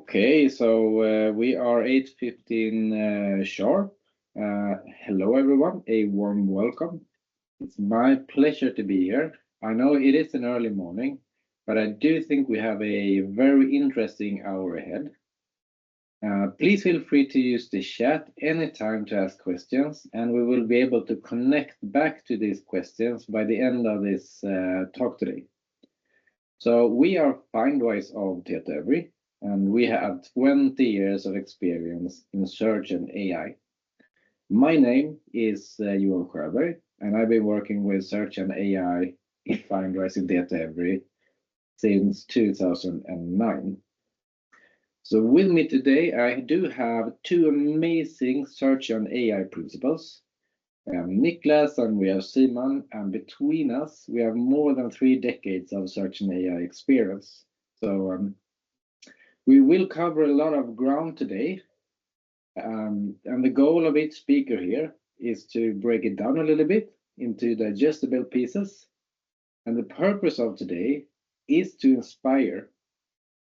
Okay, so we are 8:15 sharp. Hello, everyone. A warm welcome. It's my pleasure to be here. I know it is an early morning, but I do think we have a very interesting hour ahead. Please feel free to use the chat anytime to ask questions, and we will be able to connect back to these questions by the end of this talk today. So we are Findwise of Tietoevry, and we have 20 years of experience in search and AI. My name is Johan Sjöberg, and I've been working with search and AI in Findwise in Tietoevry since 2009. So with me today, I do have two amazing search and AI principals. Niklas and we have Simon, and between us, we have more than 3 decades of search and AI experience. So we will cover a lot of ground today, and the goal of each speaker here is to break it down a little bit into digestible pieces. And the purpose of today is to inspire.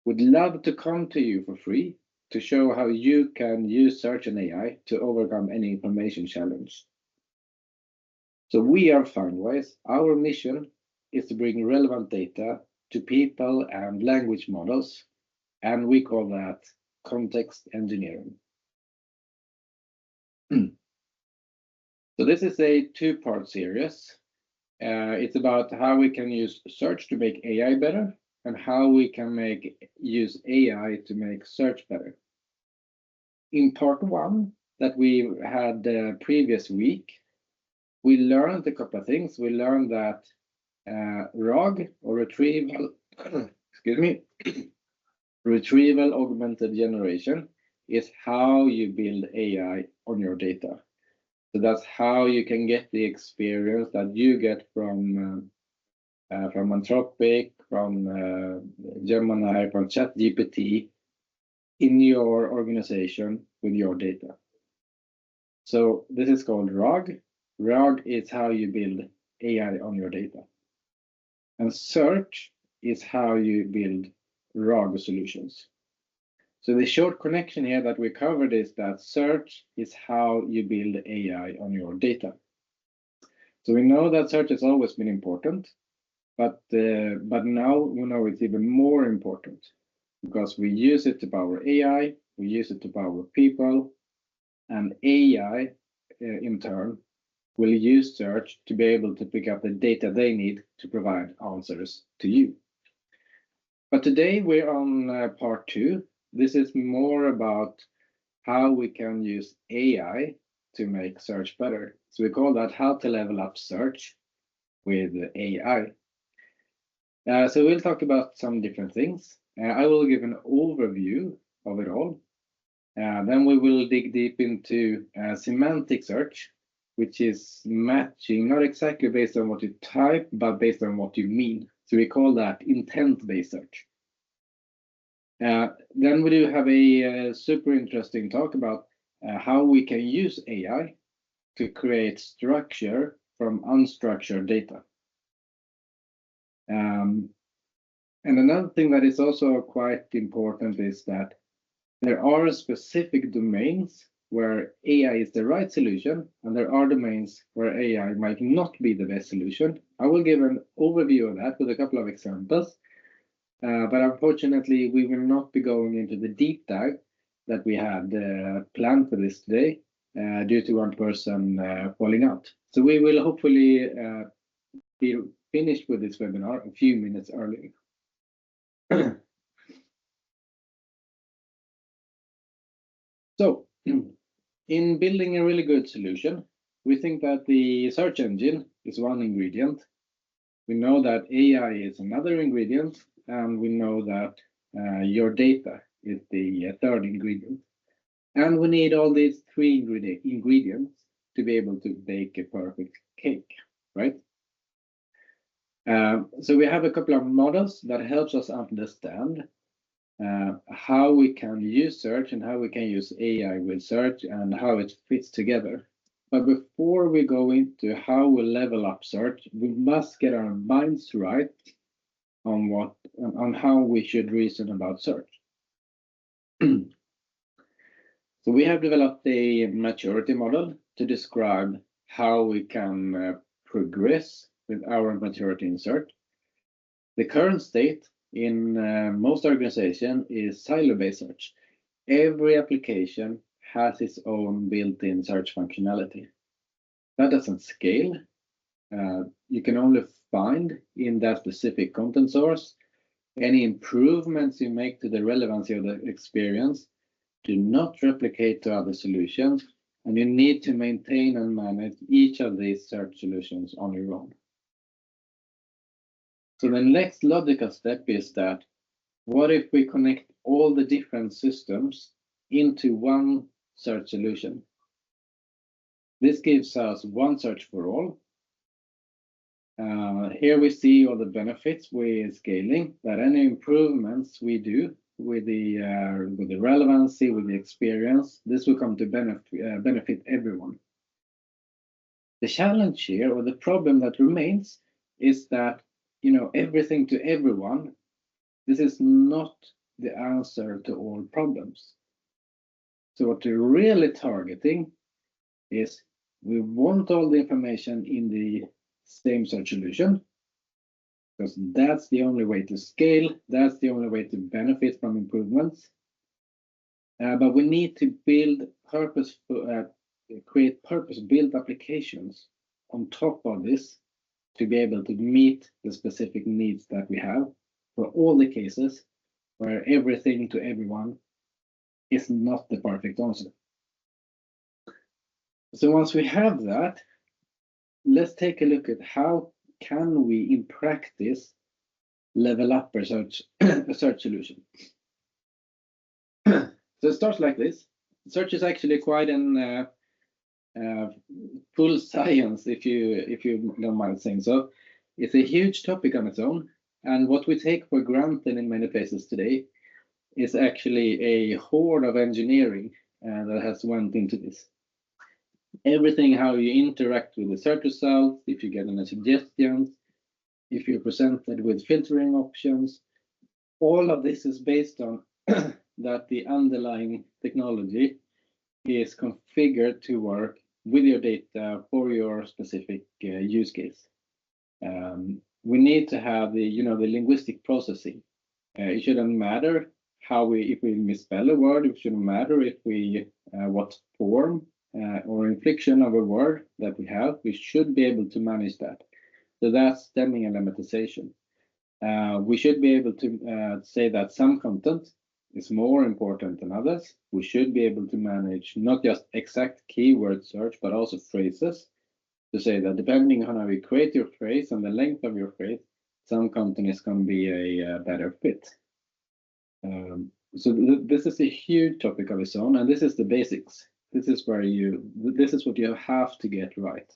Would love to come to you for free to show how you can use search and AI to overcome any information challenge. So we are Findwise. Our mission is to bring relevant data to people and language models, and we call that context engineering. So this is a two-part series. It's about how we can use search to make AI better and how we can use AI to make search better. In part one that we had the previous week, we learned a couple of things. We learned that RAG, or retrieval, excuse me, retrieval augmented generation, is how you build AI on your data. So that's how you can get the experience that you get from Anthropic, from Gemini, from ChatGPT in your organization with your data. So this is called RAG. RAG is how you build AI on your data. And search is how you build RAG solutions. So the short connection here that we covered is that search is how you build AI on your data. So we know that search has always been important, but now we know it's even more important because we use it to power AI, we use it to power people, and AI in turn will use search to be able to pick up the data they need to provide answers to you. But today we're on part two. This is more about how we can use AI to make search better. So we call that how to level up search with AI. So we'll talk about some different things. I will give an overview of it all. Then we will dig deep into semantic search, which is matching, not exactly based on what you type, but based on what you mean. So we call that intent-based search. Then we do have a super interesting talk about how we can use AI to create structure from unstructured data. And another thing that is also quite important is that there are specific domains where AI is the right solution, and there are domains where AI might not be the best solution. I will give an overview of that with a couple of examples. But unfortunately, we will not be going into the deep dive that we had planned for this today due to one person falling out. So we will hopefully be finished with this webinar a few minutes early. So in building a really good solution, we think that the search engine is one ingredient. We know that AI is another ingredient, and we know that your data is the third ingredient. And we need all these three ingredients to be able to bake a perfect cake, right? So we have a couple of models that helps us understand how we can use search and how we can use AI with search and how it fits together. But before we go into how we level up search, we must get our minds right on how we should reason about search. So we have developed a maturity model to describe how we can progress with our maturity in search. The current state in most organizations is silo-based search. Every application has its own built-in search functionality. That doesn't scale. You can only find in that specific content source. Any improvements you make to the relevancy of the experience do not replicate to other solutions, and you need to maintain and manage each of these search solutions on your own. So the next logical step is that what if we connect all the different systems into one search solution? This gives us one search for all. Here we see all the benefits with scaling, that any improvements we do with the relevancy, with the experience, this will come to benefit everyone. The challenge here, or the problem that remains, is that everything to everyone. This is not the answer to all problems. So what we're really targeting is we want all the information in the same search solution, because that's the only way to scale, that's the only way to benefit from improvements. But we need to create purpose-built applications on top of this to be able to meet the specific needs that we have for all the cases where everything to everyone is not the perfect answer. So once we have that, let's take a look at how can we in practice level up a search solution. So it starts like this. Search is actually quite an full science, if you don't mind saying so. It's a huge topic on its own, and what we take for granted in many places today is actually a horde of engineering that has went into this. Everything how you interact with the search results, if you get any suggestions, if you're presented with filtering options, all of this is based on that the underlying technology is configured to work with your data for your specific use case. We need to have the linguistic processing. It shouldn't matter if we misspell a word. It shouldn't matter if we what form or inflection of a word that we have. We should be able to manage that. So that's stemming and lemmatization. We should be able to say that some content is more important than others. We should be able to manage not just exact keyword search, but also phrases, to say that depending on how you create your phrase and the length of your phrase, some content is going to be a better fit. So this is a huge topic of its own, and this is the basics. This is what you have to get right.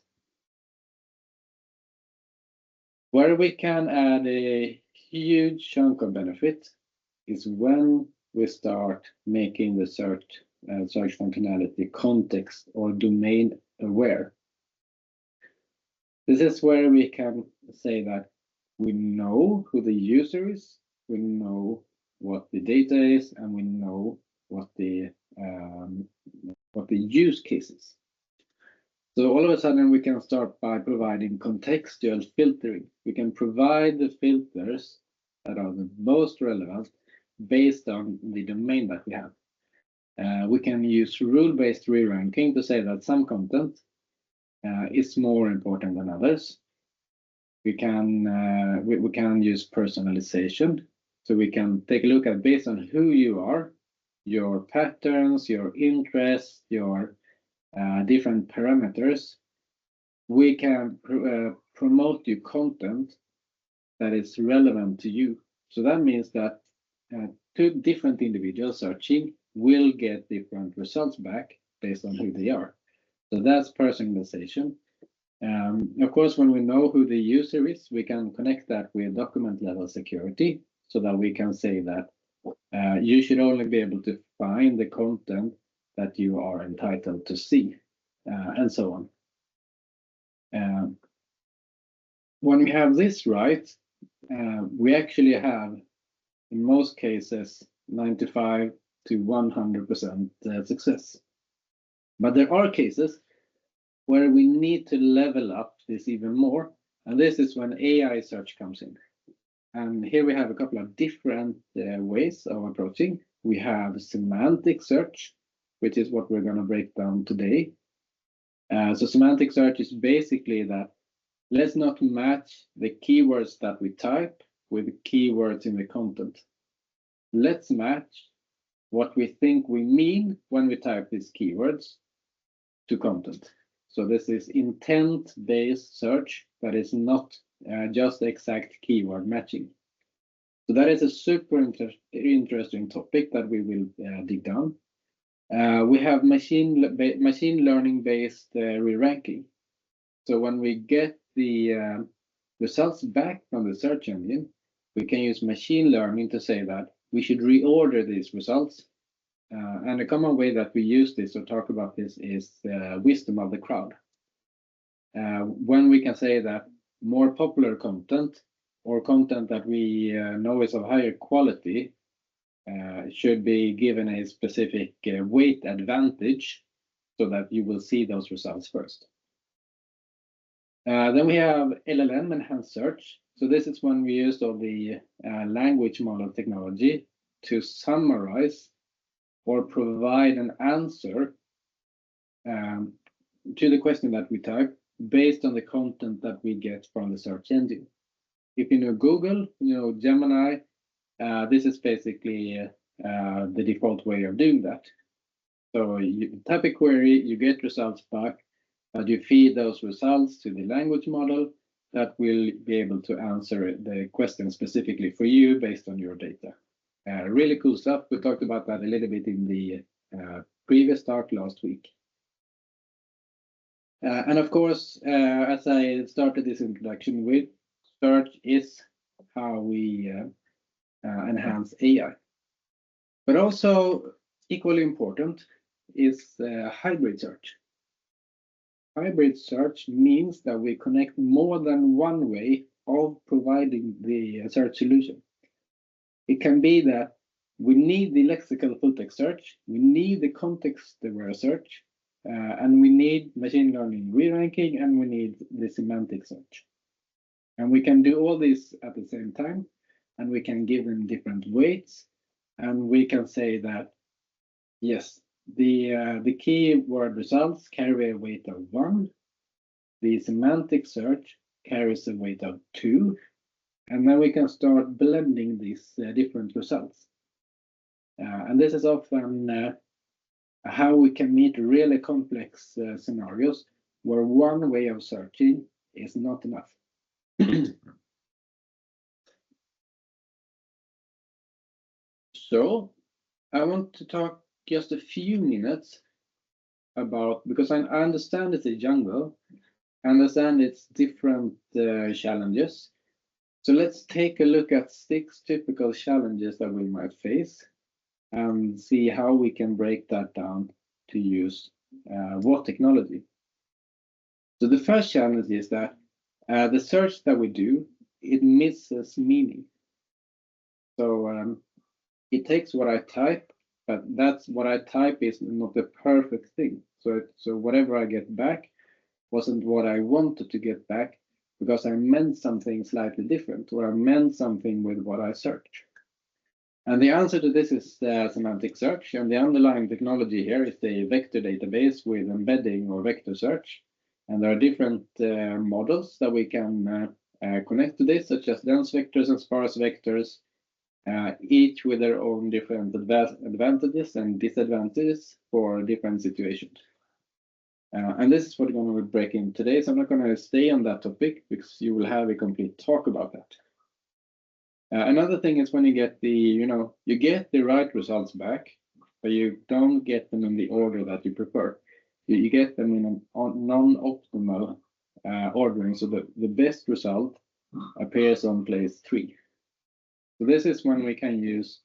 Where we can add a huge chunk of benefit is when we start making the search functionality context or domain aware. This is where we can say that we know who the user is, we know what the data is, and we know what the use case is. So all of a sudden we can start by providing contextual filtering. We can provide the filters that are the most relevant based on the domain that we have. We can use rule-based re-ranking to say that some content is more important than others. We can use personalization, so we can take a look at, based on who you are, your patterns, your interests, your different parameters, we can promote you content that is relevant to you. So that means that two different individuals searching will get different results back based on who they are. So that's personalization. Of course, when we know who the user is, we can connect that with document level security, so that we can say that you should only be able to find the content that you are entitled to see, and so on. When we have this right, we actually have, in most cases, 95 to 100% success. But there are cases where we need to level up this even more, and this is when AI search comes in. And here we have a couple of different ways of approaching. We have semantic search, which is what we're going to break down today. So semantic search is basically that let's not match the keywords that we type with keywords in the content. Let's match what we think we mean when we type these keywords to content. So this is intent-based search that is not just exact keyword matching. So that is a super interesting topic that we will dig down. We have machine learning-based re-ranking. So when we get the results back from the search engine, we can use machine learning to say that we should reorder these results. And a common way that we use this or talk about this is wisdom of the crowd. When we can say that more popular content or content that we know is of higher quality should be given a specific weight advantage so that you will see those results first. Then we have LLM enhanced search. So this is when we use all the language model technology to summarize or provide an answer to the question that we type based on the content that we get from the search engine. If you know Google, you know Gemini, this is basically the default way of doing that. So you type a query, you get results back, but you feed those results to the language model that will be able to answer the question specifically for you based on your data. Really cool stuff. We talked about that a little bit in the previous talk last week. And of course, as I started this introduction with, search is how we enhance AI. But also equally important is hybrid search. Hybrid search means that we connect more than one way of providing the search solution. It can be that we need the lexical full text search, we need the context-aware search, and we need machine learning re-ranking, and we need the semantic search. And we can do all this at the same time, and we can give them different weights, and we can say that, yes, the keyword results carry a weight of 1, the semantic search carries a weight of 2, and then we can start blending these different results. And this is often how we can meet really complex scenarios where one way of searching is not enough. So I want to talk just a few minutes about, because I understand it's a jungle, I understand it's different challenges. So let's take a look at 6 typical challenges that we might face and see how we can break that down to use what technology. So the first challenge is that the search that we do, it misses meaning. So it takes what I type, but that's what I type is not the perfect thing. So whatever I get back wasn't what I wanted to get back because I meant something slightly different, or I meant something with what I searched. And the answer to this is semantic search, and the underlying technology here is the vector database with embedding or vector search. And there are different models that we can connect to this, such as dense vectors and sparse vectors, each with their own different advantages and disadvantages for different situations. And this is what we're going to break in today. So I'm not going to stay on that topic because you will have a complete talk about that. Another thing is when you get the, you get the right results back, but you don't get them in the order that you prefer. You get them in a non-optimal ordering, so the best result appears on place 3. So this is when we can use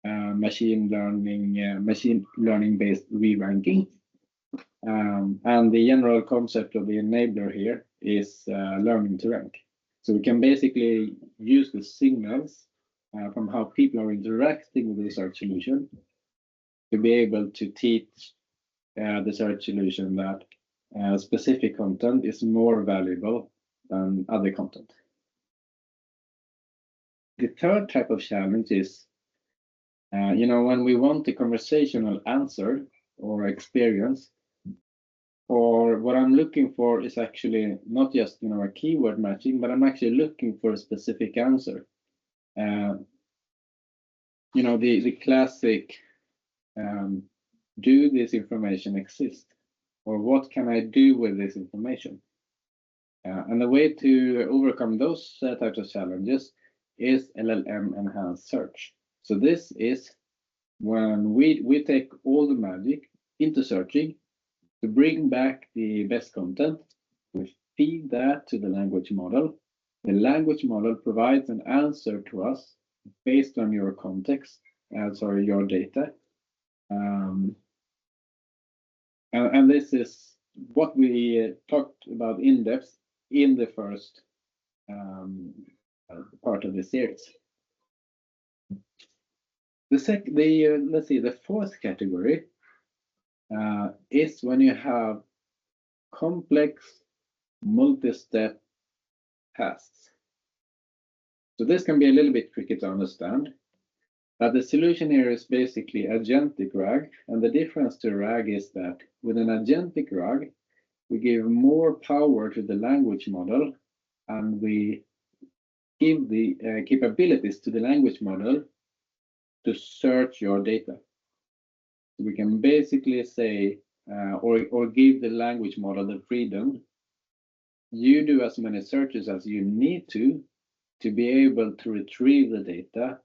machine learning-based re-ranking. And the general concept of the enabler here is learning to rank. So we can basically use the signals from how people are interacting with the search solution to be able to teach the search solution that specific content is more valuable than other content. The third type of challenge is, when we want a conversational answer or experience, or what I'm looking for is actually not just a keyword matching, but I'm actually looking for a specific answer. The classic, do this information exist, or what can I do with this information? And the way to overcome those types of challenges is LLM enhanced search. So this is when we take all the magic into searching to bring back the best content. We feed that to the language model. The language model provides an answer to us based on your context, your data. And this is what we talked about in depth in the first part of the series. The fourth category is when you have complex multi-step tasks. So this can be a little bit tricky to understand, but the solution here is basically agentic RAG, and the difference to RAG is that with an agentic RAG, we give more power to the language model, and we give the capabilities to the language model to search your data. So we can basically say, or give the language model the freedom, you do as many searches as you need to be able to retrieve the data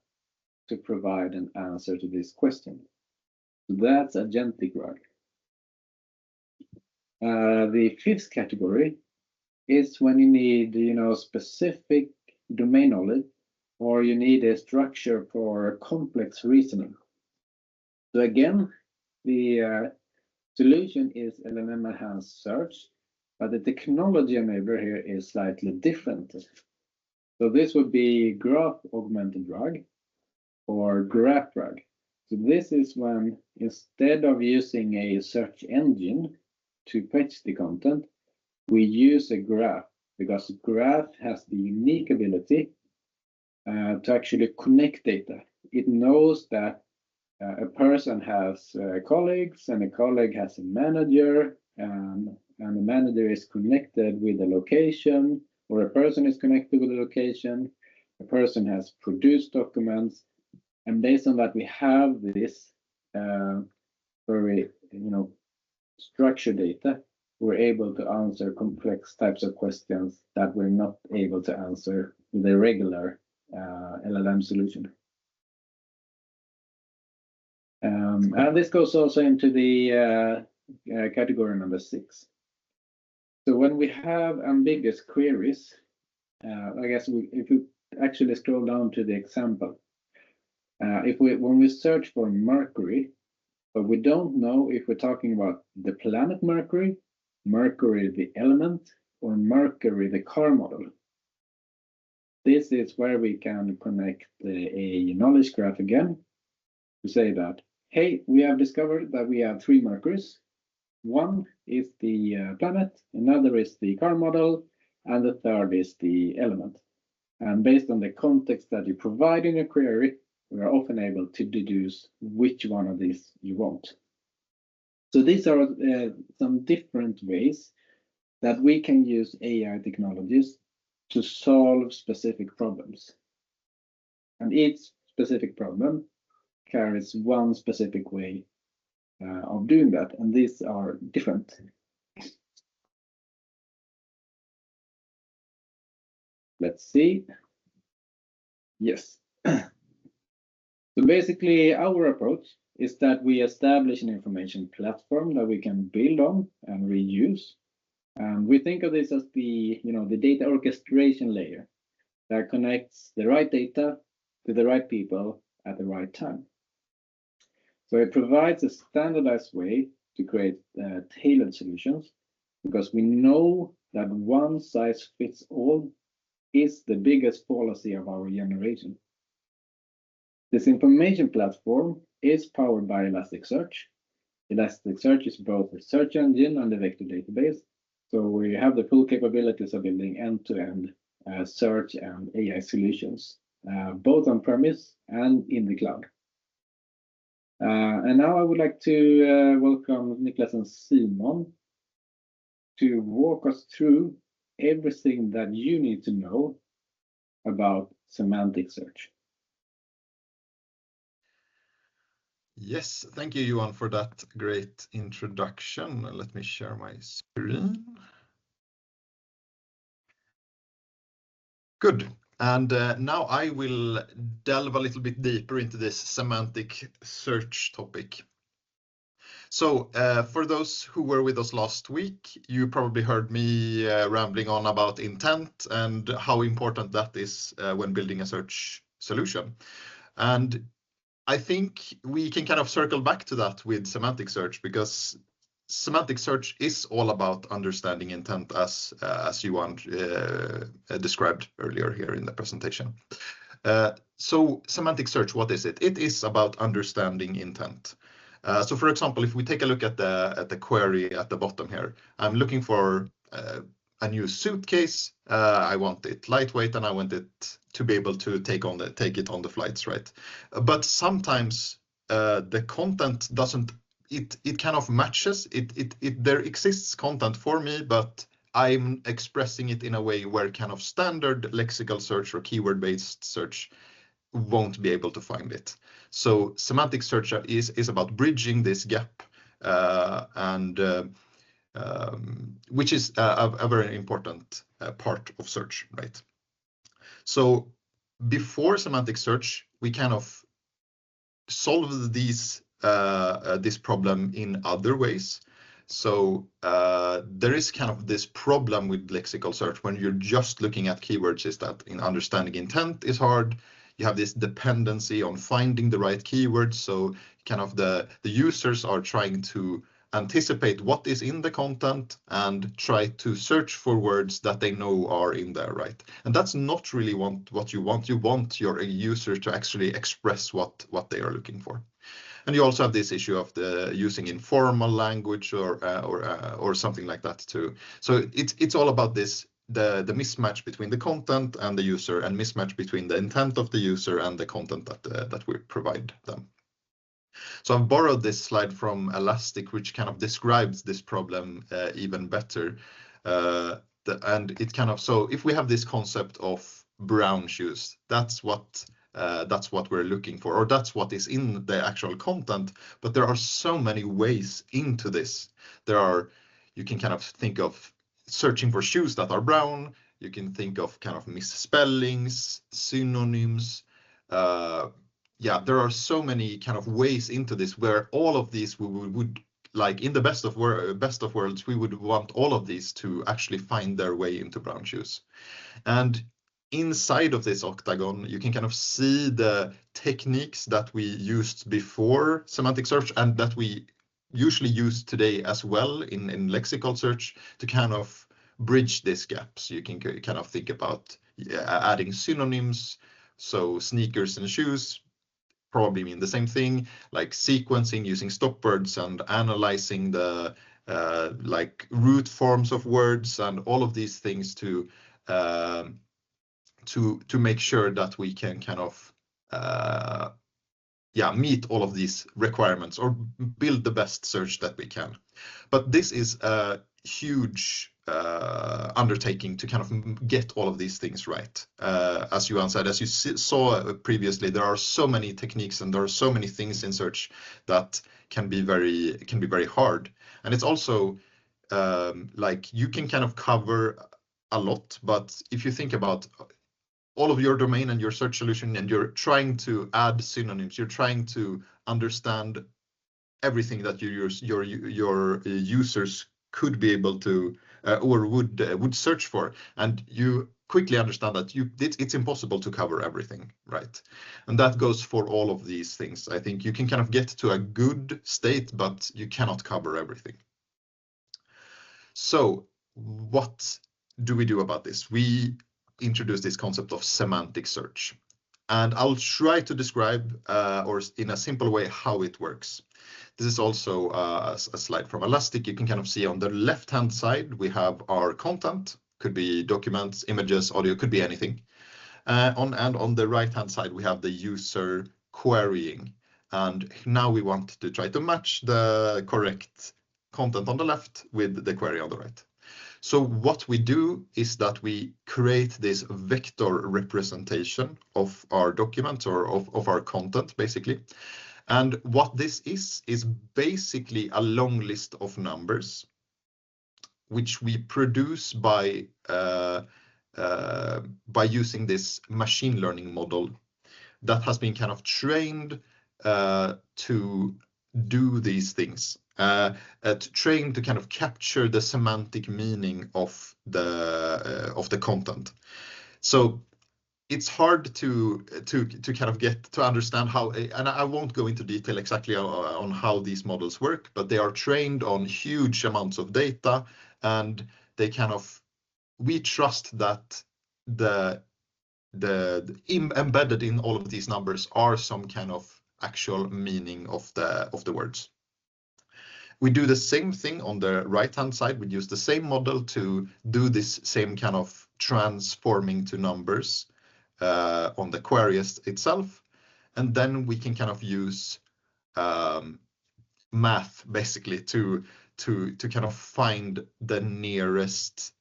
to provide an answer to this question. So that's agentic RAG. The fifth category is when you need, specific domain knowledge, or you need a structure for complex reasoning. So again, the solution is LLM enhanced search, but the technology enabler here is slightly different. So this would be graph augmented RAG or graph RAG. So this is when instead of using a search engine to fetch the content, we use a graph, because graph has the unique ability to actually connect data. It knows that a person has colleagues, and a colleague has a manager, and the manager is connected with a location, or a person is connected with a location. A person has produced documents, and based on that, we have this very, structured data. We're able to answer complex types of questions that we're not able to answer with a regular LLM solution. And this goes also into the category number 6. So when we have ambiguous queries, I guess if we actually scroll down to the example, when we search for Mercury, but we don't know if we're talking about the planet Mercury, Mercury the element, or Mercury the car model. This is where we can connect a knowledge graph again to say that, hey, we have discovered that we have 3 Mercuries. One is the planet, another is the car model, and the third is the element. And based on the context that you provide in your query, we are often able to deduce which one of these you want. So these are some different ways that we can use AI technologies to solve specific problems. And each specific problem carries one specific way of doing that, and these are different. Let's see. Yes. So basically, our approach is that we establish an information platform that we can build on and reuse. And we think of this as the data orchestration layer that connects the right data to the right people at the right time. So it provides a standardized way to create tailored solutions, because we know that one size fits all is the biggest fallacy of our generation. This information platform is powered by Elasticsearch. Elasticsearch is both a search engine and a vector database. So we have the full capabilities of building end-to-end search and AI solutions, both on-premise and in the cloud. And now I would like to welcome Niklas and Simon to walk us through everything that you need to know about semantic search. Yes, thank you, Johan, for that great introduction. Let me share my screen. Good. And now I will delve a little bit deeper into this semantic search topic. So for those who were with us last week, you probably heard me rambling on about intent and how important that is when building a search solution. And I think we can kind of circle back to that with semantic search, because semantic search is all about understanding intent, as Johan described earlier here in the presentation. So semantic search, what is it? It is about understanding intent. So for example, if we take a look at the query at the bottom here, I'm looking for a new suitcase. I want it lightweight and I want it to be able to take it on the flights, right? But sometimes the content doesn't, it kind of matches, there exists content for me, but I'm expressing it in a way where kind of standard lexical search or keyword-based search won't be able to find it. So semantic search is about bridging this gap, which is a very important part of search, right? So before semantic search, we kind of solved this problem in other ways. So there is kind of this problem with lexical search when you're just looking at keywords, is that in understanding intent is hard. You have this dependency on finding the right keywords. So kind of the users are trying to anticipate what is in the content and try to search for words that they know are in there, right? And that's not really what you want. You want your user to actually express what they are looking for. And you also have this issue of the using informal language or something like that too. So it's all about this, the mismatch between the content and the user, and mismatch between the intent of the user and the content that we provide them. So I've borrowed this slide from Elastic, which kind of describes this problem even better. And it kind of, so if we have this concept of brown shoes, that's what we're looking for, or that's what is in the actual content. But there are so many ways into this. You can kind of think of searching for shoes that are brown. You can think of kind of misspellings, synonyms. Yeah, there are so many kind of ways into this, where all of these we would like, in the best of worlds, we would want all of these to actually find their way into brown shoes. And inside of this octagon, you can kind of see the techniques that we used before semantic search and that we usually use today as well in lexical search to kind of bridge this gap. So you can kind of think about adding synonyms. So sneakers and shoes probably mean the same thing, like sequencing using stop words and analyzing the like root forms of words and all of these things to make sure that we can kind of meet all of these requirements or build the best search that we can. But this is a huge undertaking to kind of get all of these things right. As Johan said, as you saw previously, there are so many techniques and there are so many things in search that can be very hard. And it's also like you can kind of cover a lot, but if you think about all of your domain and your search solution, and you're trying to add synonyms, you're trying to understand everything that your users could be able to or would search for, and you quickly understand that it's impossible to cover everything, right? And that goes for all of these things. I think you can kind of get to a good state, but you cannot cover everything. So what do we do about this? We introduce this concept of semantic search. And I'll try to describe, or in a simple way, how it works. This is also a slide from Elastic. You can kind of see on the left-hand side, we have our content, could be documents, images, audio, could be anything. And on the right-hand side, we have the user querying. And now we want to try to match the correct content on the left with the query on the right. So what we do is that we create this vector representation of our document or of our content, basically. And what this is basically a long list of numbers, which we produce by using this machine learning model that has been kind of trained to do these things, trained to kind of capture the semantic meaning of the content. So it's hard to kind of get to understand how, and I won't go into detail exactly on how these models work, but they are trained on huge amounts of data, and they kind of, we trust that the embedded in all of these numbers are some kind of actual meaning of the words. We do the same thing on the right-hand side. We use the same model to do this same kind of transforming to numbers on the query itself. And then we can kind of use math basically to kind of find the nearest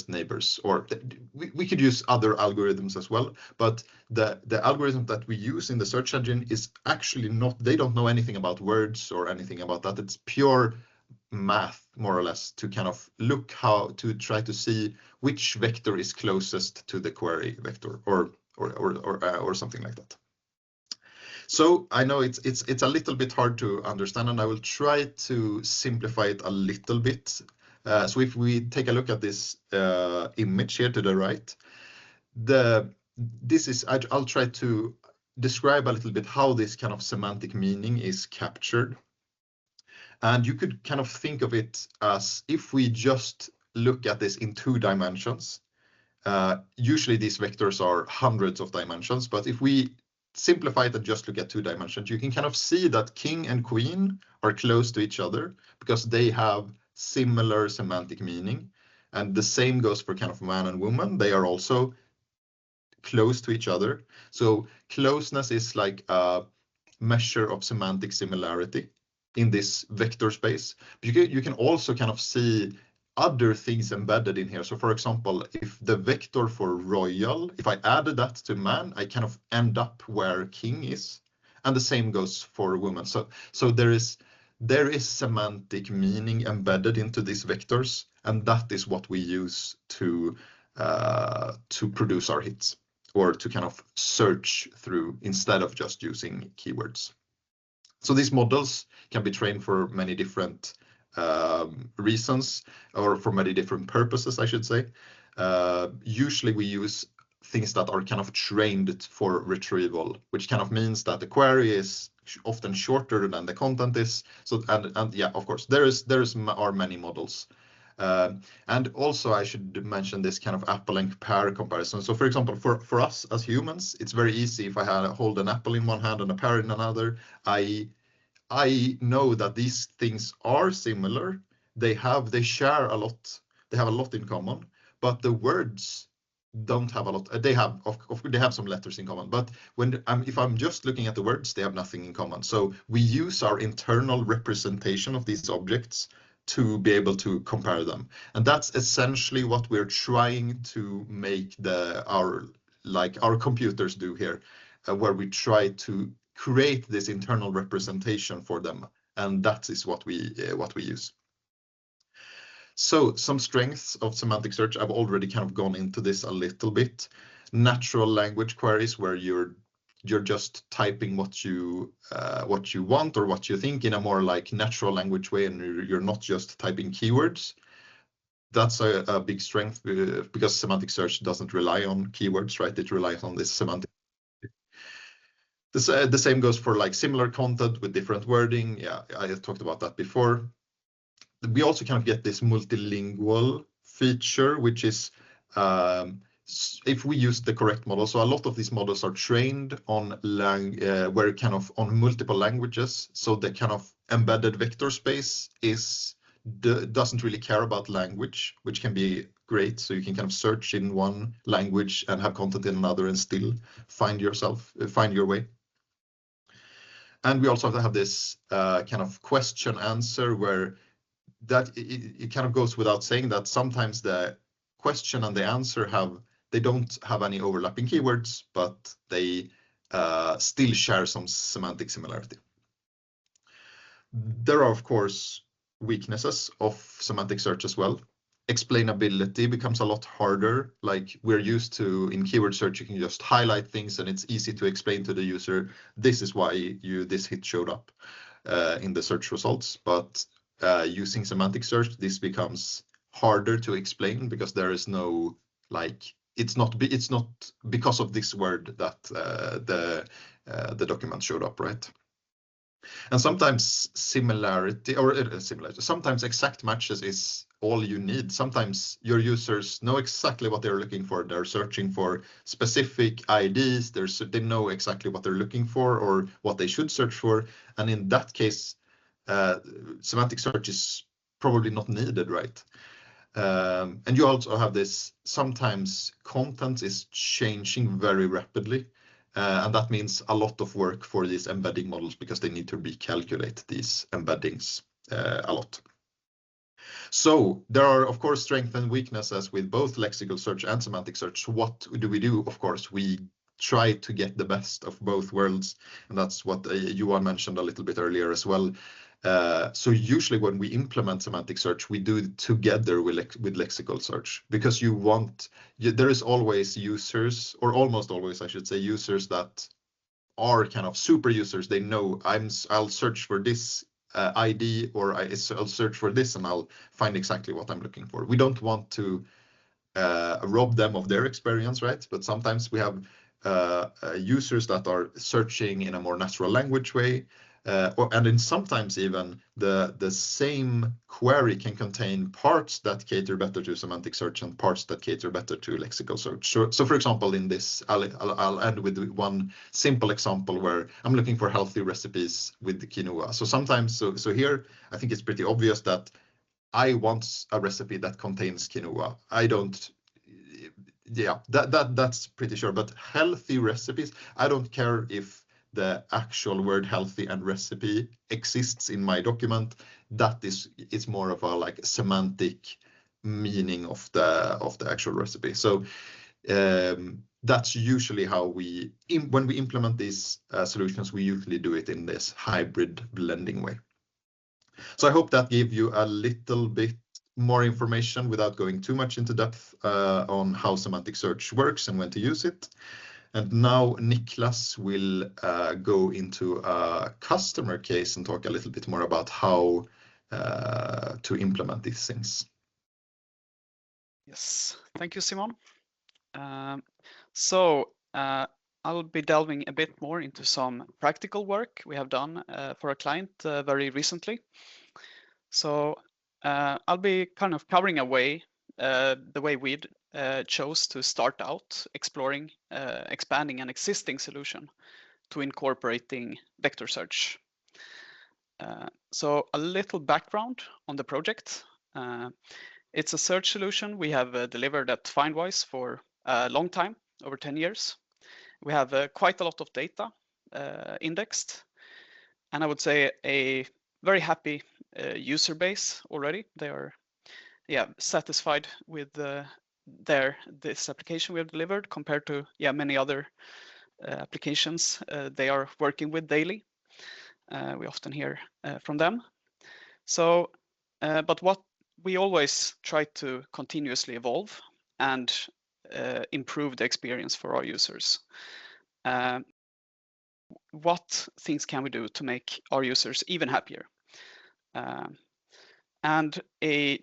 neighbors, or we could use other algorithms as well, but the algorithm that we use in the search engine is actually not, they don't know anything about words or anything about that. It's pure math, more or less, to kind of look how to try to see which vector is closest to the query vector, or something like that. So I know it's a little bit hard to understand, and I will try to simplify it a little bit. So if we take a look at this image here to the right, I'll try to describe a little bit how this kind of semantic meaning is captured. And you could kind of think of it as, if we just look at this in 2 dimensions, usually these vectors are hundreds of dimensions, but if we simplify it and just look at 2 dimensions, you can kind of see that king and queen are close to each other because they have similar semantic meaning. And the same goes for kind of man and woman. They are also close to each other. So closeness is like a measure of semantic similarity in this vector space. But you can also kind of see other things embedded in here. So for example, if the vector for royal, if I added that to man, I kind of end up where king is. And the same goes for woman. So there is semantic meaning embedded into these vectors, and that is what we use to produce our hits, or to kind of search through instead of just using keywords. So these models can be trained for many different reasons, or for many different purposes, I should say. Usually we use things that are kind of trained for retrieval, which kind of means that the query is often shorter than the content is. So and yeah, of course, there are many models. And also I should mention this kind of apple and pear comparison. So for example, for us as humans, it's very easy. If I hold an apple in one hand and a pear in another, I know that these things are similar. They share a lot. They have a lot in common, but the words don't have a lot. They have some letters in common, but if I'm just looking at the words, they have nothing in common. So we use our internal representation of these objects to be able to compare them, and that's essentially what we're trying to make our computers do here, where we try to create this internal representation for them, and that is what we use. So some strengths of semantic search, I've already kind of gone into this a little bit. Natural language queries, where you're just typing what you want or what you think in a more like natural language way, and you're not just typing keywords. That's a big strength, because semantic search doesn't rely on keywords, right? It relies on this semantic. The same goes for like similar content with different wording. Yeah, I talked about that before. We also kind of get this multilingual feature, which is if we use the correct model. So a lot of these models are trained on where kind of on multiple languages. So the kind of embedded vector space doesn't really care about language, which can be great. So you can kind of search in one language and have content in another and still find your way. And we also have this kind of question answer where that it kind of goes without saying that sometimes the question and the answer they don't have any overlapping keywords, but they still share some semantic similarity. There are, of course, weaknesses of semantic search as well. Explainability becomes a lot harder. Like we're used to in keyword search, you can just highlight things and it's easy to explain to the user, this is why this hit showed up in the search results. But using semantic search, this becomes harder to explain because there is no like it's not because of this word that the document showed up, right? And sometimes sometimes exact matches is all you need. Sometimes your users know exactly what they're looking for. They're searching for specific IDs. They know exactly what they're looking for or what they should search for. And in that case, semantic search is probably not needed, right? And you also have this, sometimes content is changing very rapidly. And that means a lot of work for these embedding models because they need to recalculate these embeddings a lot. So there are, of course, strengths and weaknesses with both lexical search and semantic search. What do we do? Of course, we try to get the best of both worlds. And that's what Johan mentioned a little bit earlier as well. So usually when we implement semantic search, we do it together with lexical search because there is always users, or almost always, I should say, users that are kind of super users. They know I'll search for this ID, or I'll search for this and I'll find exactly what I'm looking for. We don't want to rob them of their experience, right? But sometimes we have users that are searching in a more natural language way. And then sometimes even the same query can contain parts that cater better to semantic search and parts that cater better to lexical search. So for example, in this, I'll end with one simple example where I'm looking for healthy recipes with the quinoa. So sometimes, so here, I think it's pretty obvious that I want a recipe that contains quinoa. That's pretty sure. But healthy recipes, I don't care if the actual word healthy and recipe exists in my document. It's more of a like semantic meaning of the actual recipe. So that's usually how when we implement these solutions, we usually do it in this hybrid blending way. So I hope that gave you a little bit more information without going too much into depth on how semantic search works and when to use it. And now Niklas will go into a customer case and talk a little bit more about how to implement these things. Yes, thank you, Simon. I'll be delving a bit more into some practical work we have done for a client very recently. So I'll be kind of covering the way we chose to start out exploring, expanding an existing solution to incorporating vector search. So a little background on the project. It's a search solution we have delivered at Findwise for a long time, over 10 years. We have quite a lot of data indexed, and I would say a very happy user base already. They are satisfied with this application we have delivered compared to many other applications they are working with daily. We often hear from them. So, but what we always try to continuously evolve and improve the experience for our users. What things can we do to make our users even happier? And a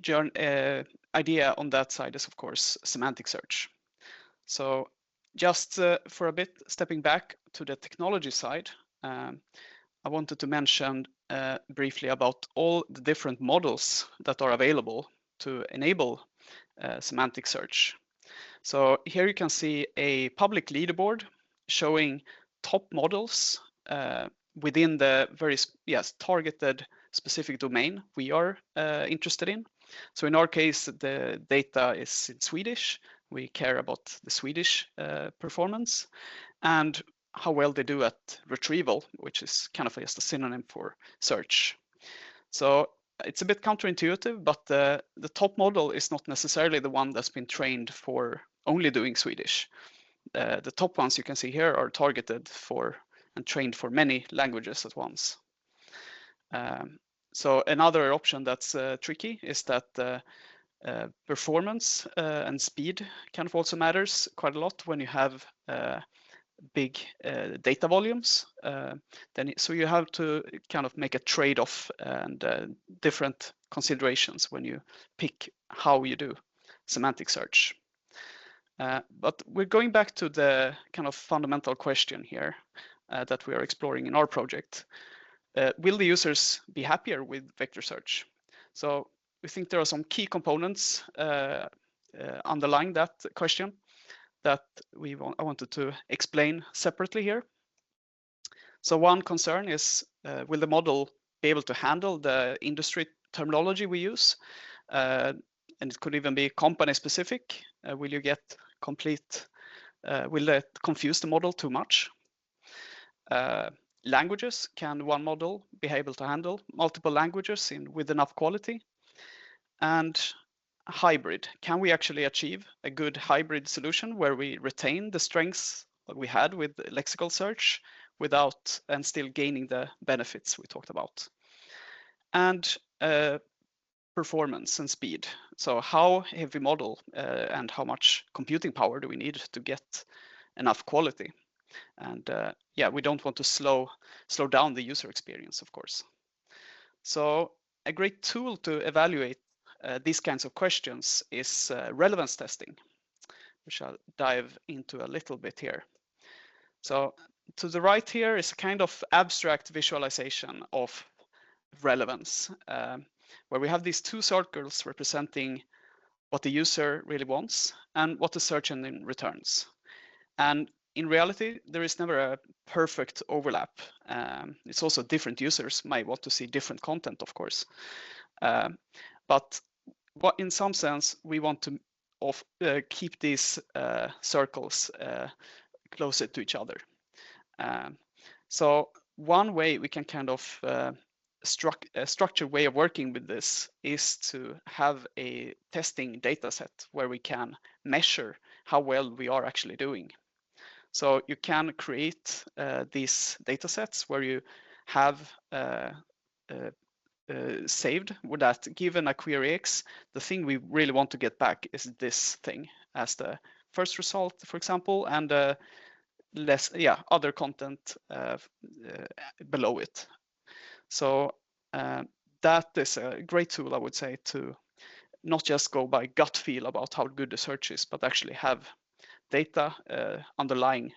idea on that side is, of course, semantic search. So just for a bit, stepping back to the technology side, I wanted to mention briefly about all the different models that are available to enable semantic search. So here you can see a public leaderboard showing top models within the very targeted specific domain we are interested in. So in our case, the data is in Swedish. We care about the Swedish performance and how well they do at retrieval, which is kind of just a synonym for search. So it's a bit counterintuitive, but the top model is not necessarily the one that's been trained for only doing Swedish. The top ones you can see here are targeted for and trained for many languages at once. So another option that's tricky is that performance and speed kind of also matters quite a lot when you have big data volumes. So you have to kind of make a trade-off and different considerations when you pick how you do semantic search. But we're going back to the kind of fundamental question here that we are exploring in our project. Will the users be happier with vector search? So we think there are some key components underlying that question that I wanted to explain separately here. So one concern is, will the model be able to handle the industry terminology we use? And it could even be company specific. Will you get will that confuse the model too much? Languages, can one model be able to handle multiple languages with enough quality? And hybrid, can we actually achieve a good hybrid solution where we retain the strengths that we had with lexical search and still gaining the benefits we talked about? And performance and speed. So how heavy model and how much computing power do we need to get enough quality? And yeah, we don't want to slow down the user experience, of course. So a great tool to evaluate these kinds of questions is relevance testing, which I'll dive into a little bit here. So to the right here is a kind of abstract visualization of relevance, where we have these two circles representing what the user really wants and what the search engine returns. And in reality, there is never a perfect overlap. It's also different users might want to see different content, of course. But in some sense, we want to keep these circles closer to each other. So one way we can kind of structured way of working with this is to have a testing data set where we can measure how well we are actually doing. So you can create these data sets where you have saved with that given a query X, the thing we really want to get back is this thing as the first result, for example, and other content below it. So that is a great tool, I would say, to not just go by gut feel about how good the search is, but actually have data underlying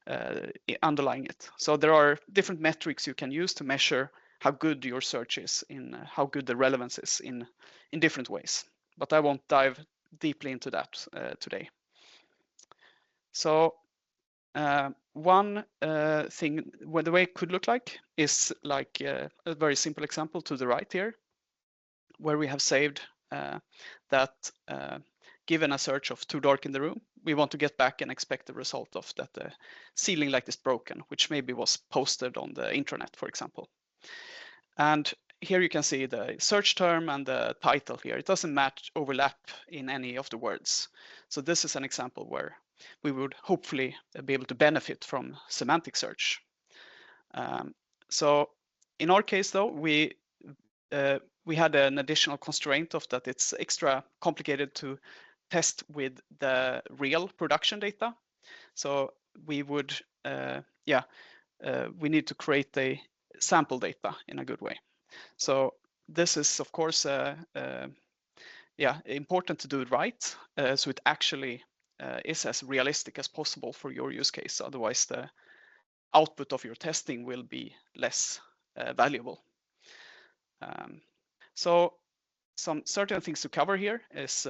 it. So there are different metrics you can use to measure how good your search is, how good the relevance is in different ways. But I won't dive deeply into that today. So one thing, the way it could look like is like a very simple example to the right here, where we have saved that given a search of too dark in the room, we want to get back and expect the result of that the ceiling light is broken, which maybe was posted on the intranet, for example. And here you can see the search term and the title here. It doesn't overlap in any of the words. So this is an example where we would hopefully be able to benefit from semantic search. So in our case, though, we had an additional constraint of that it's extra complicated to test with the real production data. So we would, we need to create a sample data in a good way. So this is, of course, important to do it right, so it actually is as realistic as possible for your use case. Otherwise, the output of your testing will be less valuable. So some certain things to cover here is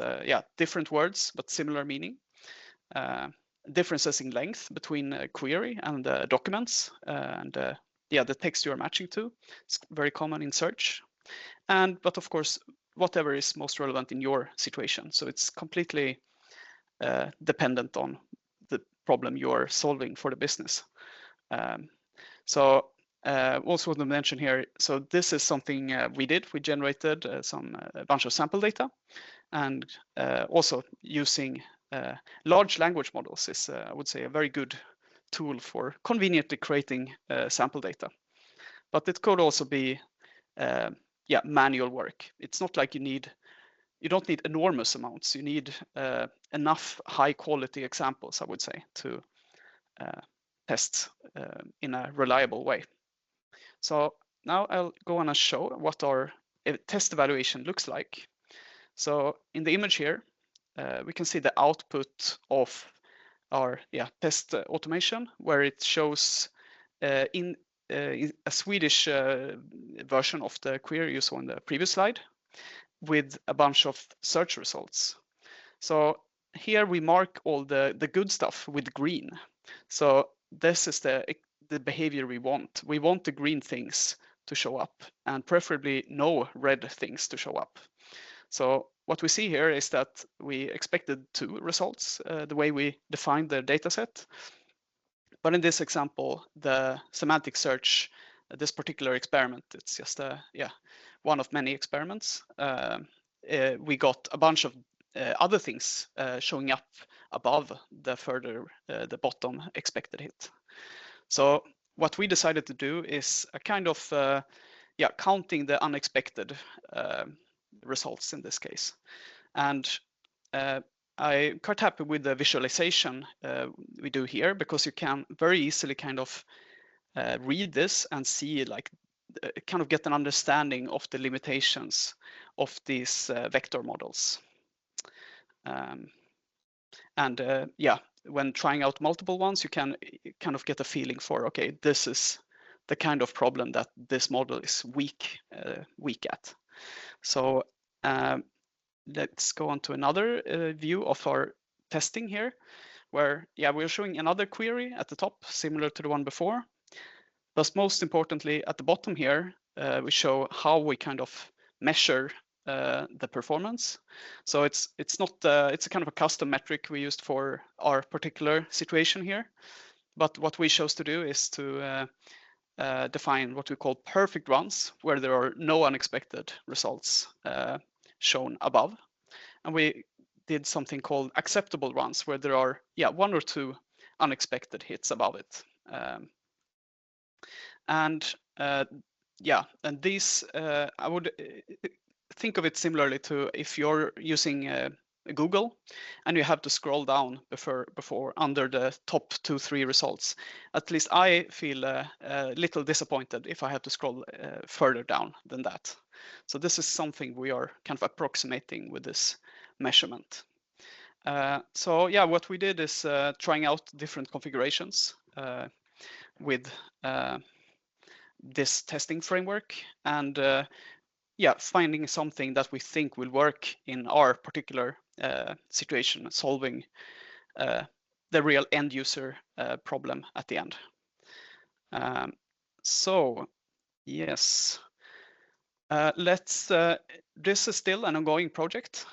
different words but similar meaning. Differences in length between query and documents, and the text you are matching to. It's very common in search. But of course, whatever is most relevant in your situation. So it's completely dependent on the problem you're solving for the business. Also to mention here, so this is something we did. We generated a bunch of sample data, and also using large language models is, I would say, a very good tool for conveniently creating sample data. But it could also be manual work. It's not like you don't need enormous amounts. You need enough high quality examples, I would say, to test in a reliable way. So now I'll go on and show what our test evaluation looks like. So in the image here, we can see the output of our test automation, where it shows in a Swedish version of the query you saw in the previous slide, with a bunch of search results. So here we mark all the good stuff with green. So this is the behavior we want. We want the green things to show up, and preferably no red things to show up. So what we see here is that we expected 2 results, the way we defined the data set. But in this example, the semantic search, this particular experiment, it's just one of many experiments. We got a bunch of other things showing up above the bottom expected hit. So what we decided to do is a kind of counting the unexpected results in this case. And I'm quite happy with the visualization we do here, because you can very easily kind of read this and see, like, kind of get an understanding of the limitations of these vector models. When trying out multiple ones, you can kind of get a feeling for, okay, this is the kind of problem that this model is weak at. So let's go on to another view of our testing here, where we're showing another query at the top, similar to the one before. But most importantly, at the bottom here, we show how we kind of measure the performance. So it's a kind of a custom metric we used for our particular situation here. But what we chose to do is to define what we call perfect runs, where there are no unexpected results shown above. And we did something called acceptable runs, where there are 1 or 2 unexpected hits above it. And these, I would think of it similarly to if you're using Google and you have to scroll down before under the top 2-3 results. At least I feel a little disappointed if I have to scroll further down than that. So this is something we are kind of approximating with this measurement. What we did is trying out different configurations with this testing framework, and finding something that we think will work in our particular situation, solving the real end user problem at the end. This is still an ongoing project.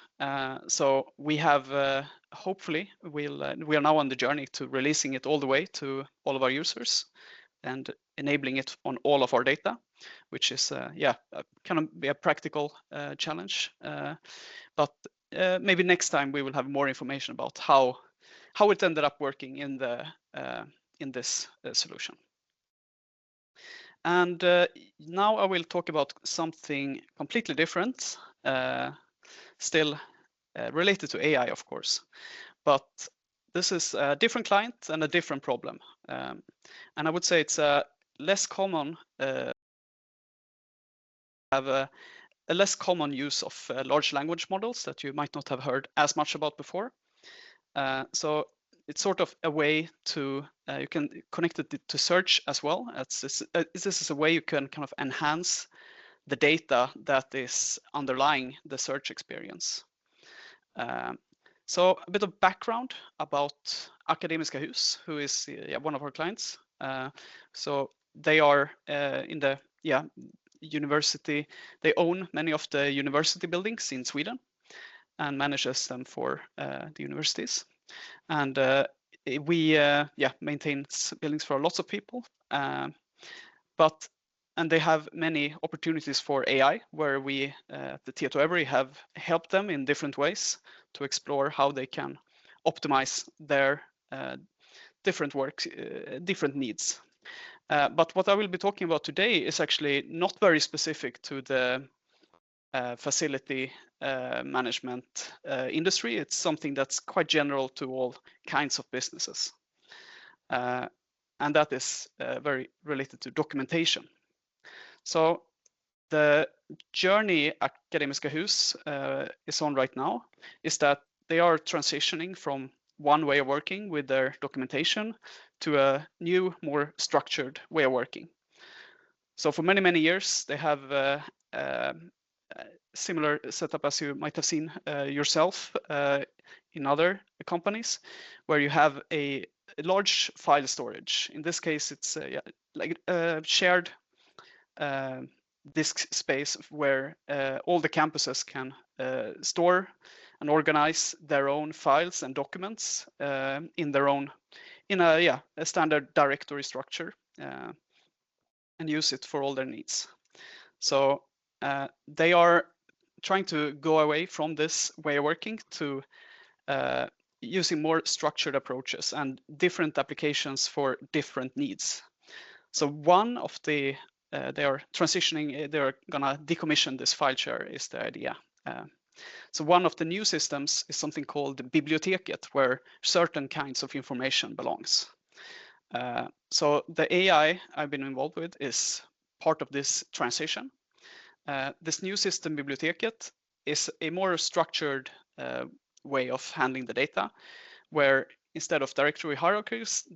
So we have hopefully we are now on the journey to releasing it all the way to all of our users and enabling it on all of our data, which is kind of be a practical challenge. But maybe next time we will have more information about how it ended up working in this solution. And now I will talk about something completely different, still related to AI, of course, but this is a different client and a different problem. And I would say it's a less common, have a less common use of large language models that you might not have heard as much about before. So it's sort of a way to, you can connect it to search as well. This is a way you can kind of enhance the data that is underlying the search experience. So a bit of background about Akademiska Hus, who is one of our clients. So they are in the university. They own many of the university buildings in Sweden and manages them for the universities. And we maintain buildings for lots of people. And they have many opportunities for AI, where we at the Tietoevry have helped them in different ways to explore how they can optimize their different works, different needs. But what I will be talking about today is actually not very specific to the facility management industry. It's something that's quite general to all kinds of businesses. And that is very related to documentation. So the journey Akademiska Hus is on right now is that they are transitioning from one way of working with their documentation to a new, more structured way of working. So for many, many years, they have a similar setup as you might have seen yourself in other companies, where you have a large file storage. In this case, it's like a shared disk space where all the campuses can store and organize their own files and documents in their own, a standard directory structure, and use it for all their needs. So they are trying to go away from this way of working to using more structured approaches and different applications for different needs. So one of the they are transitioning, they're gonna decommission this file share is the idea. So one of the new systems is something called Biblioteket, where certain kinds of information belongs. So the AI I've been involved with is part of this transition. This new system, Biblioteket, is a more structured way of handling the data, where instead of directory hierarchies,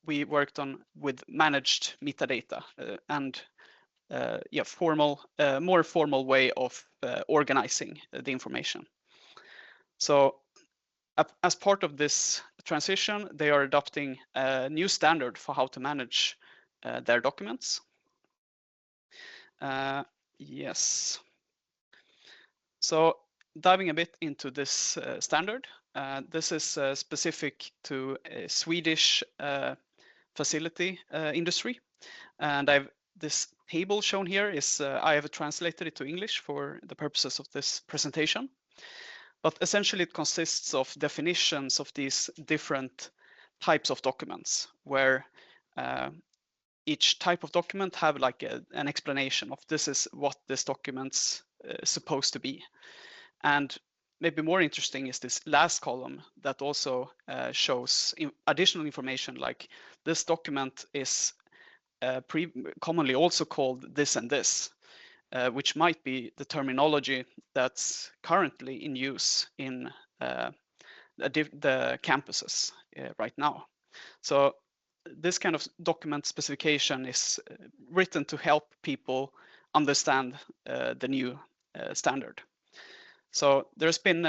we worked on with managed metadata and more formal way of organizing the information. So as part of this transition, they are adopting a new standard for how to manage their documents. Yes. So diving a bit into this standard, this is specific to a Swedish facility industry, and this table shown here is I have translated it to English for the purposes of this presentation. But essentially, it consists of definitions of these different types of documents, where each type of document have like an explanation of this is what this document's supposed to be. And maybe more interesting is this last column that also shows additional information, like this document is commonly also called this and this, which might be the terminology that's currently in use in the campuses right now. So this kind of document specification is written to help people understand the new standard. So there's been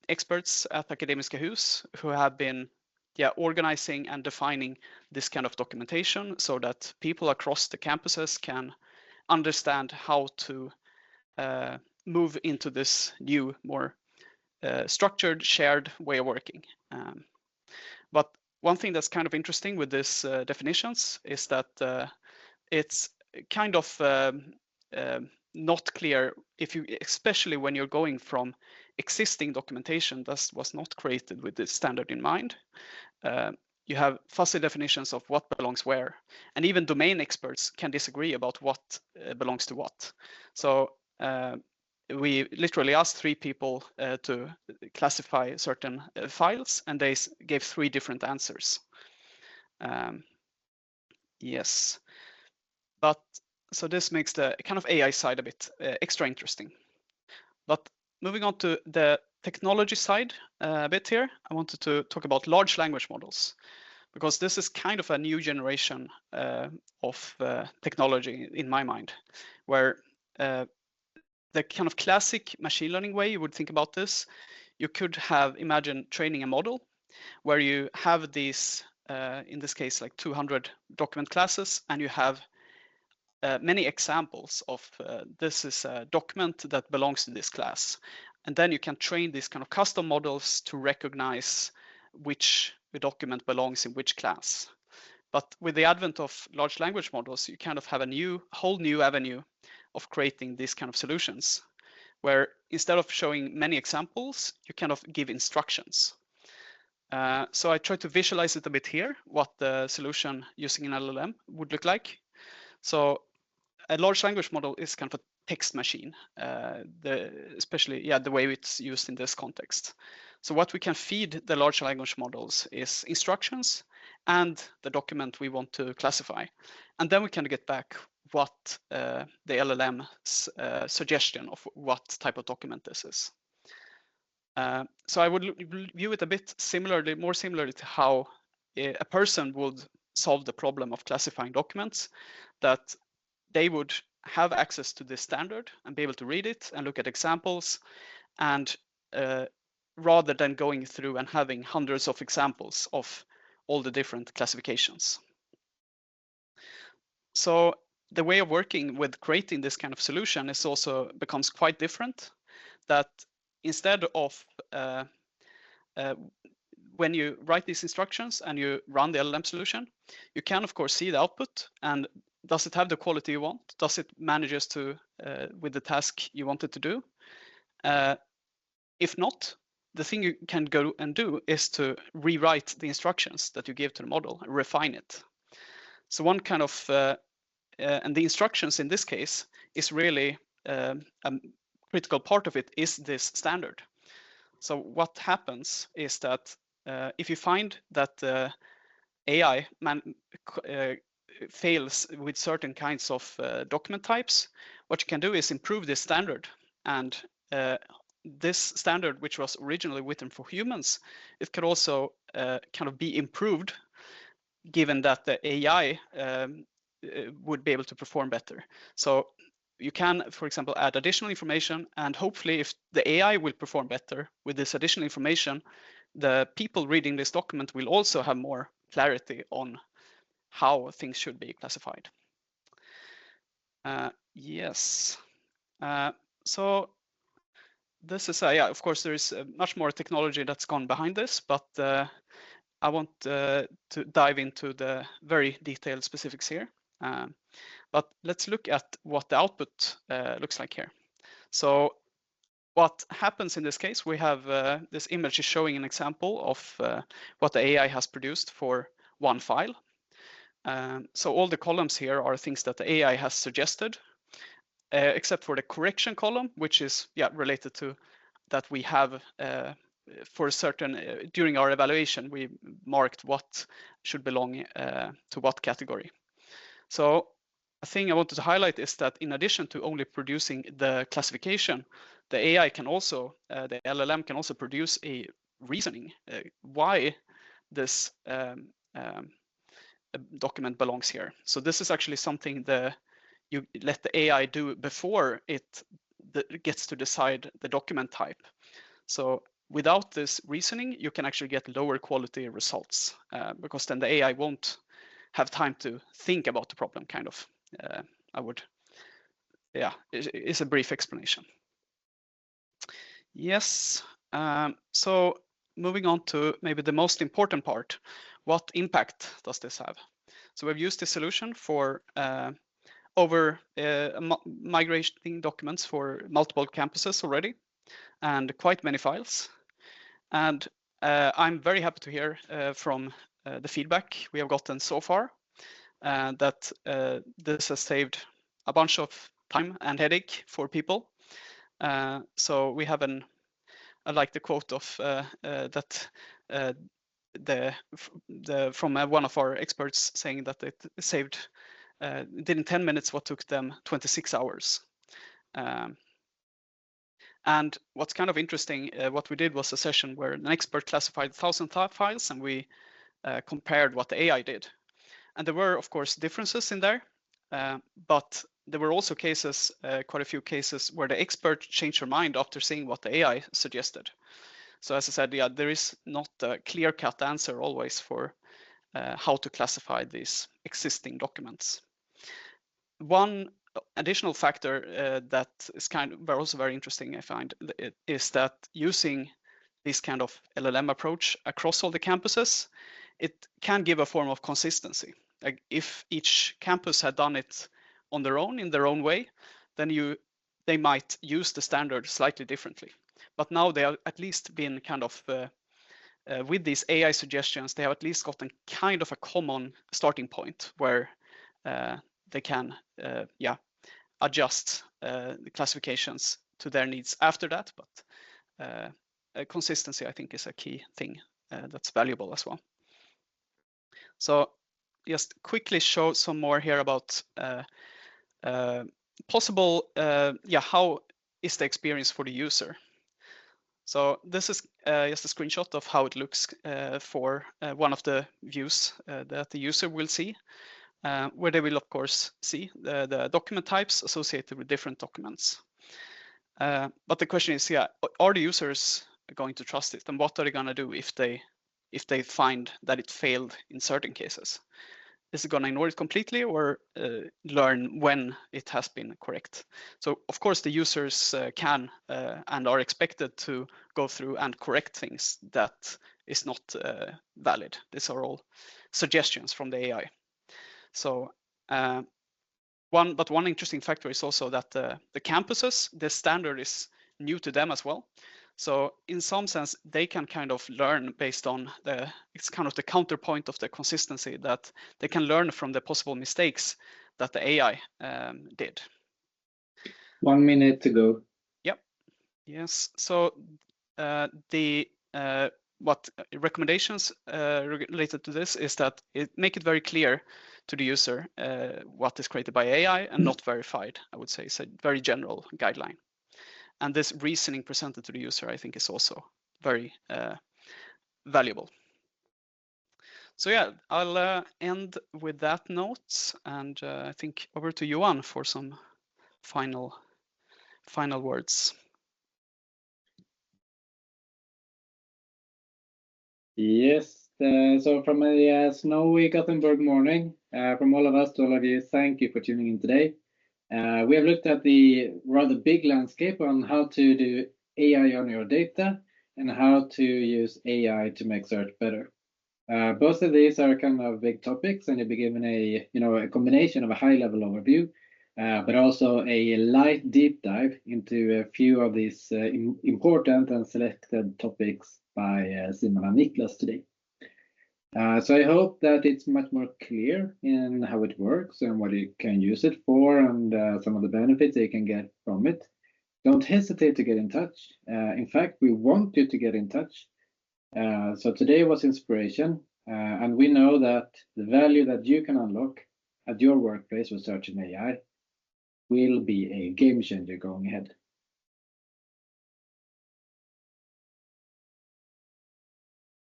experts at Akademiska Hus who have been organizing and defining this kind of documentation so that people across the campuses can understand how to move into this new, more structured, shared way of working. But one thing that's kind of interesting with these definitions is that it's kind of not clear if you, especially when you're going from existing documentation that was not created with this standard in mind. You have fuzzy definitions of what belongs where, and even domain experts can disagree about what belongs to what. So we literally asked 3 people to classify certain files, and they gave 3 different answers. Yes, but so this makes the kind of AI side a bit extra interesting. But moving on to the technology side a bit here, I wanted to talk about large language models, because this is kind of a new generation of technology in my mind, where the kind of classic machine learning way you would think about this, you could have, imagine training a model where you have these, in this case, like 200 document classes, and you have many examples of this is a document that belongs to this class. And then you can train these kind of custom models to recognize which document belongs in which class. But with the advent of large language models, you kind of have a whole new avenue of creating these kind of solutions, where instead of showing many examples, you kind of give instructions. So I try to visualize it a bit here, what the solution using an LLM would look like. So a large language model is kind of a text machine, especially the way it's used in this context. So what we can feed the large language models is instructions and the document we want to classify. And then we can get back what the LLM's suggestion of what type of document this is. So I would view it a bit similarly, more similarly to how a person would solve the problem of classifying documents, that they would have access to this standard and be able to read it and look at examples, and rather than going through and having hundreds of examples of all the different classifications. So the way of working with creating this kind of solution is also becomes quite different, that instead of when you write these instructions and you run the LLM solution, you can of course see the output, and does it have the quality you want? Does it manages to with the task you want it to do? If not, the thing you can go and do is to rewrite the instructions that you give to the model and refine it. So one kind of and the instructions in this case is really a critical part of it is this standard. So what happens is that if you find that the AI fails with certain kinds of document types, what you can do is improve this standard. And this standard, which was originally written for humans, it could also kind of be improved, given that the AI would be able to perform better. So you can, for example, add additional information, and hopefully if the AI will perform better with this additional information, the people reading this document will also have more clarity on how things should be classified. Yes. So this is, of course, there is much more technology that's gone behind this, but I want to dive into the very detailed specifics here. But let's look at what the output looks like here. So what happens in this case, we have this image is showing an example of what the AI has produced for one file. So all the columns here are things that the AI has suggested, except for the correction column, which is related to that we have for a certain, during our evaluation, we marked what should belong to what category. So a thing I wanted to highlight is that in addition to only producing the classification, the AI can also, the LLM can also produce a reasoning why this document belongs here. So this is actually something you let the AI do before it gets to decide the document type. So without this reasoning, you can actually get lower quality results because then the AI won't have time to think about the problem, kind of. It's a brief explanation. Yes, so moving on to maybe the most important part, what impact does this have? So we've used this solution for migrating documents for multiple campuses already, and quite many files. And I'm very happy to hear from the feedback we have gotten so far that this has saved a bunch of time and headache for people. So we have I like the quote of that from one of our experts saying that it saved did in 10 minutes what took them 26 hours. And what's kind of interesting, what we did was a session where an expert classified 1,000 files, and we compared what the AI did. And there were, of course, differences in there, but there were also cases, quite a few cases, where the expert changed their mind after seeing what the AI suggested. So as I said, yeah, there is not a clear-cut answer always for how to classify these existing documents. One additional factor that is also very interesting, I find, is that using this kind of LLM approach across all the campuses, it can give a form of consistency. Like if each campus had done it on their own, in their own way, then they might use the standard slightly differently. But now they have at least been kind of, with these AI suggestions, they have at least gotten kind of a common starting point where they can adjust the classifications to their needs after that. But consistency, I think, is a key thing that's valuable as well. So just quickly show some more here about possible, how is the experience for the user? So this is just a screenshot of how it looks for one of the views that the user will see, where they will, of course, see the document types associated with different documents. But the question is, are the users going to trust it? And what are they going to do if they find that it failed in certain cases? Is it going to ignore it completely or learn when it has been correct? So of course the users can and are expected to go through and correct things that is not valid. These are all suggestions from the AI. So one interesting factor is also that the campuses, the standard is new to them as well. So in some sense, they can kind of learn based on it's kind of the counterpoint of the consistency, that they can learn from the possible mistakes that the AI did. 1 minute to go. Yep. Yes. So what recommendations related to this is that make it very clear to the user what is created by AI and not verified. I would say it's a very general guideline. And this reasoning presented to the user, I think, is also very valuable. So yeah, I'll end with that note, and I think over to Johan for some final words. Yes, so from a snowy Gothenburg morning, from all of us to all of you, thank you for tuning in today. We have looked at the rather big landscape on how to do AI on your data and how to use AI to make search better. Both of these are kind of big topics, and you'll be given a combination of a high-level overview, but also a light deep dive into a few of these important and selected topics by Simon and Niklas today. So I hope that it's much more clear in how it works and what you can use it for, and some of the benefits that you can get from it. Don't hesitate to get in touch. In fact, we want you to get in touch. So today was inspiration, and we know that the value that you can unlock at your workplace with search and AI will be a game changer going ahead.